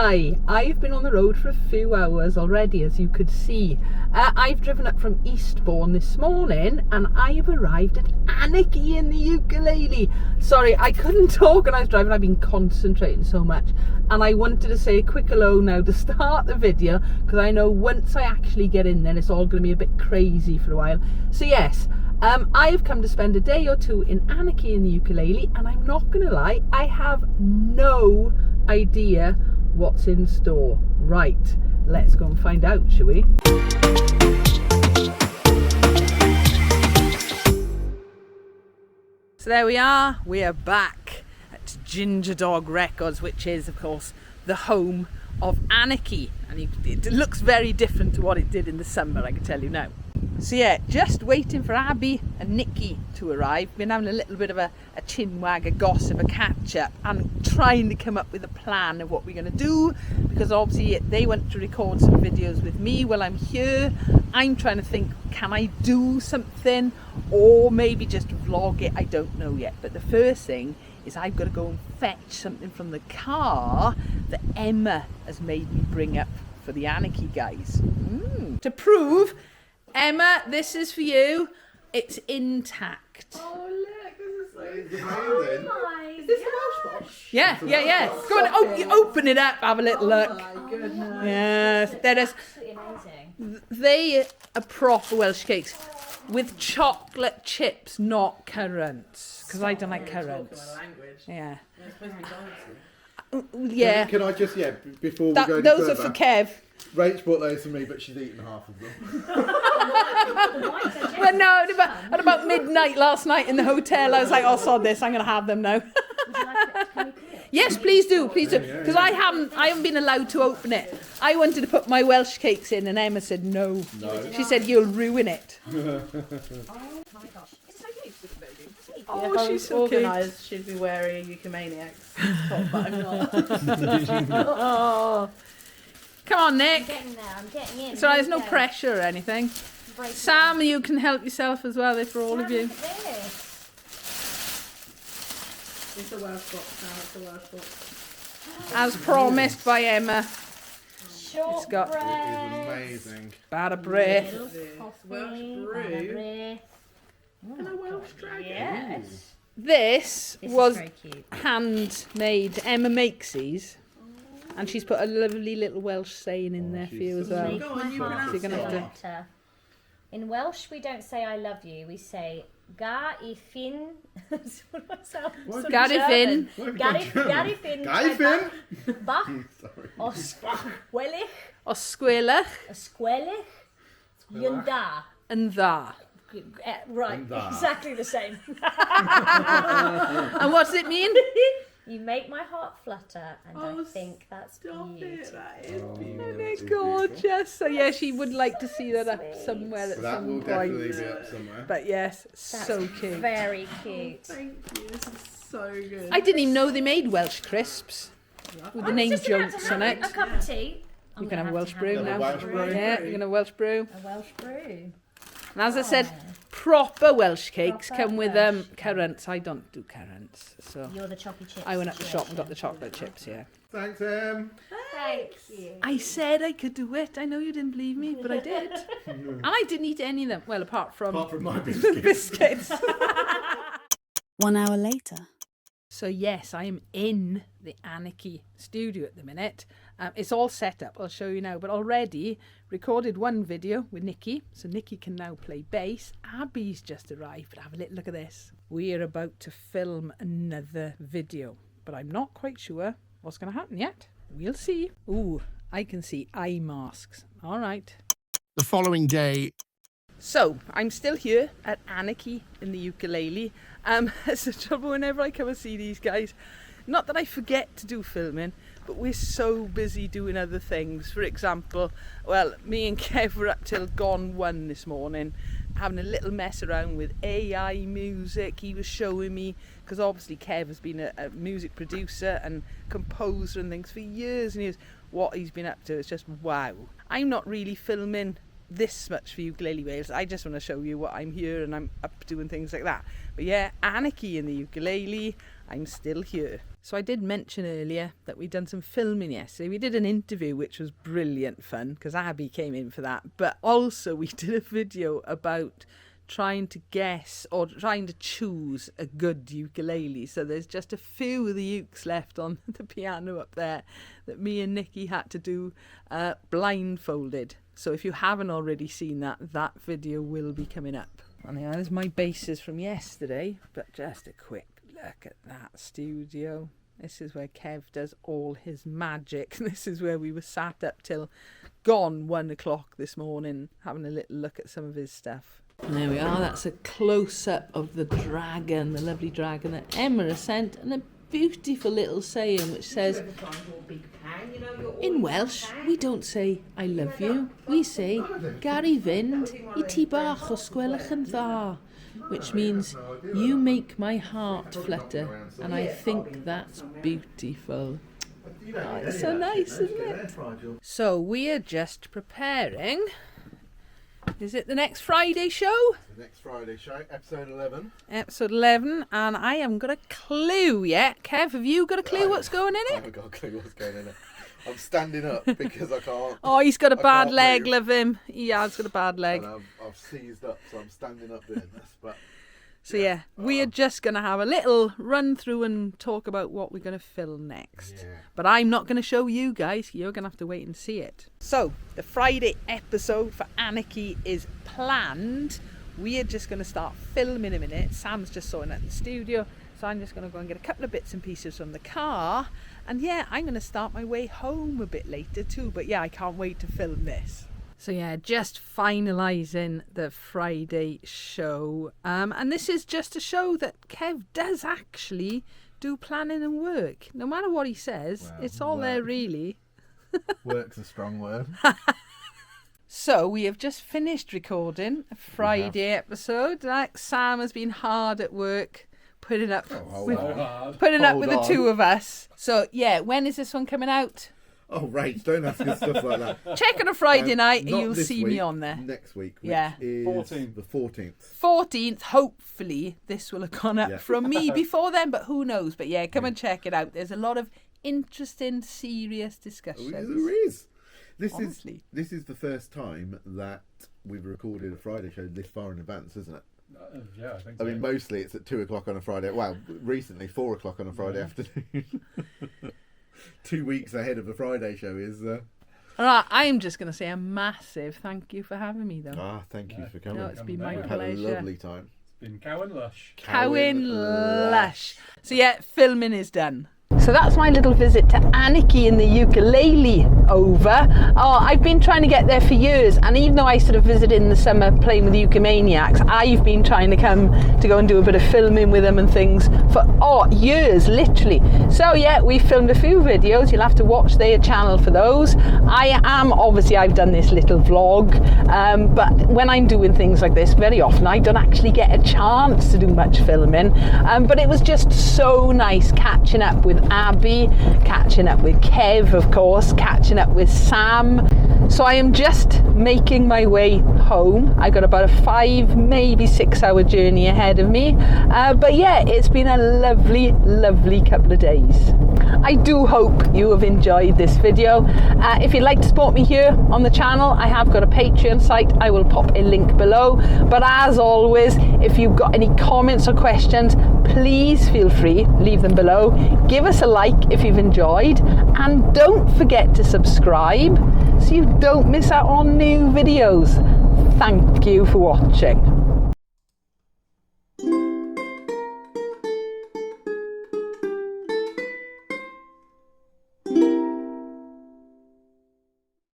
lie, I've been on the road for a few hours already, as you could see. I've driven up from Eastbourne this morning and I've arrived at Anarchy in the Ukulele. Sorry, I couldn't talk when I was driving. I've been concentrating so much, and I wanted to say a quick hello now to start the video, because I know once I actually get in then it's all going to be a bit crazy for a while. So yes, I've come to spend a day or two in Anarchy in the Ukulele, and I'm not going to lie, I have no idea what's in store. Right, let's go and find out, shall we? So there we are back at Ginger Dog Records, which is of course the home of Anarchy, and it looks very different to what it did in the summer, I can tell you now. So yeah, just waiting for Abby and Nikki to arrive. Been having a little bit of a chinwag, a gossip, a catch up, and trying to come up with a plan of what we're going to do, because obviously they want to record some videos with me while I'm here. I'm trying to think, can I do something or maybe just vlog it? I don't know yet, but the first thing is I've got to go and fetch something from the car that Emma has made me bring up for the Anarchy guys. To prove, Emma, this is for you. It's intact. Oh look, this is so amazing. Is this a Welsh box? Yeah. Go on, open it up, have a little look. Oh my goodness. Yes, that is. Absolutely amazing. They are proper Welsh cakes with chocolate chips, not currants, because I don't like currants. Talking my language. Yeah. You're supposed to be dancing. Yeah. Can I just, before we go any Those are further, for Kev. Rach bought those for me, but she's eaten half of them. Well, no, at about midnight last night in the hotel, I was like, oh, sod this, I'm going to have them now. Would you like it? Can we put it? Yes, please do, because I haven't been allowed to open it. I wanted to put my Welsh cakes in, and Emma said no. She said you'll ruin it. Oh my gosh. It's so cute, this baby. Oh, if I she's was so cute. organised, she'd be wearing a Ukumaniacs top, but I'm not. Oh. Come on, Nick. I'm getting there. I'm getting in. So Here there's we no go. pressure or anything. Break it. Sam, you can help yourself as well. They're for all of Sam, you. look at this. It's a Welsh box now, it's a Welsh box. As promised by Emma. Short got- It is bread. amazing. Bad of breath. Little This coffee, Welsh bad brew. breath. And a Welsh dragon. Yes. This This was is very cute. handmade. Emma makes these. And she's put a lovely little Welsh saying in there for you as well. Make Go on, my you heart pronounce You're gonna have to- better. In Welsh, we don't say I love you. We say ga I fin. What do I sound? What? Sort of Ga I fin. German. Ga I fin. Guy Finn? Bach. Sorry. Osquellich. Osgwelach Osquellich. Yunda. and tha. Right, Yunda. exactly the same. And what does it mean? You make my heart flutter, and Oh, I think that's Stop it, beautiful. that is Oh, beautiful. They're it's beautiful. gorgeous. So yeah, she would like to see that up somewhere at So that will some definitely point. be up somewhere. But yes, That's so cute. Very cute. Thank you, this is so good. I didn't even know they made Welsh crisps with the name Just about to jokes have on it. A cup of tea. You can have a Welsh brew Have a now. Welsh brew. Yeah, you can have a Welsh brew. A Welsh brew. And as I said, proper Welsh cakes Proper come with Welsh. currants. I don't do currants, so You're the choppy chips. I went up the shop and got the chocolate chips. Yeah. Thanks, Em. Thank you. I said I could do it. I know you didn't believe me, but I did. And I didn't eat any of them. Well, apart from my the biscuits. biscuits. 1 hour later. So yes, I am in the Anarchy studio at the minute. It's all set up, I'll show you now, but already recorded one video with Nikki, so Nikki can now play bass. Abby's just arrived, but have a little look at this. We're about to film another video, but I'm not quite sure what's going to happen yet. We'll see. Ooh, I can see eye masks. All right. The following day, So, I'm still here at Anarchy in the Ukulele. It's the trouble whenever I come and see these guys. Not that I forget to do filming, but we're so busy doing other things. For example, well, me and Kev were up till gone 1 this morning, having a little mess around with AI music. He was showing me, because obviously Kev has been a music producer and composer and things for years and years. What he's been up to is just wow. I'm not really filming this much for Ukulele Wales. I just want to show you what I'm here and I'm up doing things like that. But yeah, Anarchy in the Ukulele, I'm still here. So I did mention earlier that we'd done some filming yesterday. We did an interview which was brilliant fun because Abby came in for that. But also we did a video about trying to guess or trying to choose a good ukulele. So there's just a few of the ukes left on the piano up there that me and Nikki had to do blindfolded. So if you haven't already seen that, that video will be coming up. And yeah, there's my basses from yesterday, but just a quick look at that studio. This is where Kev does all his magic. This is where we were sat up till gone 1 o'clock this morning, having a little look at some of his stuff. And there we are, that's a close-up of the dragon, the lovely dragon that Emma has sent, and a beautiful little saying which says, in Welsh, we don't say I love you, we say Gari fynd I ti bach o sgwelwch yn dda, which means you make my heart flutter, and I think that's beautiful. Oh, it's so nice, isn't it? So we are just preparing. Is it the next Friday show? The next Friday show, episode 11. Episode 11, and I haven't got a clue yet. Kev, have you got a clue what's going in I it? haven't got a clue what's going in it. I'm standing up because I can't. Oh, he's got a I bad can't leg, move. love him. He has got a bad leg. And I've seized up, so I'm standing up doing this. But So yeah, we are just going to have a little run through and talk about what we're going to film next. Yeah. But I'm not going to show you guys. You're going to have to wait and see it. So the Friday episode for Anarchy is planned. We are just going to start filming in a minute. Sam's just sorting out the studio. So I'm just going to go and get a couple of bits and pieces from the car. And yeah, I'm going to start my way home a bit later too. But yeah, I can't wait to film this. So yeah, just finalising the Friday show. And this is just a show that Kev does actually do planning and work. No matter what he says, Well, it's all there really. work's a strong word. So we have just finished recording a Friday episode. Like Sam has been hard at work putting up with the two of us. So yeah, when is this one coming out? Oh, right, don't ask us stuff like that. Check on a Friday night and Not you'll this see week, me on there. Next week, which Yeah. is 14th. the 14th. 14th, hopefully this will have gone up Yeah. from me before then, but who knows. But yeah, come and check it out. There's a lot of interesting, serious discussions. There is. Honestly. This is the first time that we've recorded a Friday show this far in advance, isn't it? Yeah, I think I so. mean, mostly it's at 2 o'clock on a Friday. Well, recently 4 o'clock on a Friday afternoon. 2 weeks ahead of the Friday show is. All right, I'm just going to say a massive thank you for having me, though. Thank you for coming. No, it's been my We've had a pleasure. lovely time. It's been Cowan Lush. Cowan Lush. So yeah, filming is done. So that's my little visit to Anarchy in the Ukulele over. Oh, I've been trying to get there for years, and even though I sort of visited in the summer playing with the Ukumaniacs, I've been trying to come to go and do a bit of filming with them and things for years, literally. So yeah, we filmed a few videos. You'll have to watch their channel for those. I've done this little vlog, but when I'm doing things like this, very often I don't actually get a chance to do much filming. But it was just so nice catching up with Abby, catching up with Kev, of course, catching up with Sam. So I am just making my way home. I got about a 5, maybe 6 hour journey ahead of me. But yeah, it's been a lovely, lovely couple of days. I do hope you have enjoyed this video. If you'd like to support me here on the channel, I have got a Patreon site. I will pop a link below. But as always, if you've got any comments or questions, please feel free, leave them below. Give us a like if you've enjoyed, and don't forget to subscribe so you don't miss out on new videos. Thank you for watching.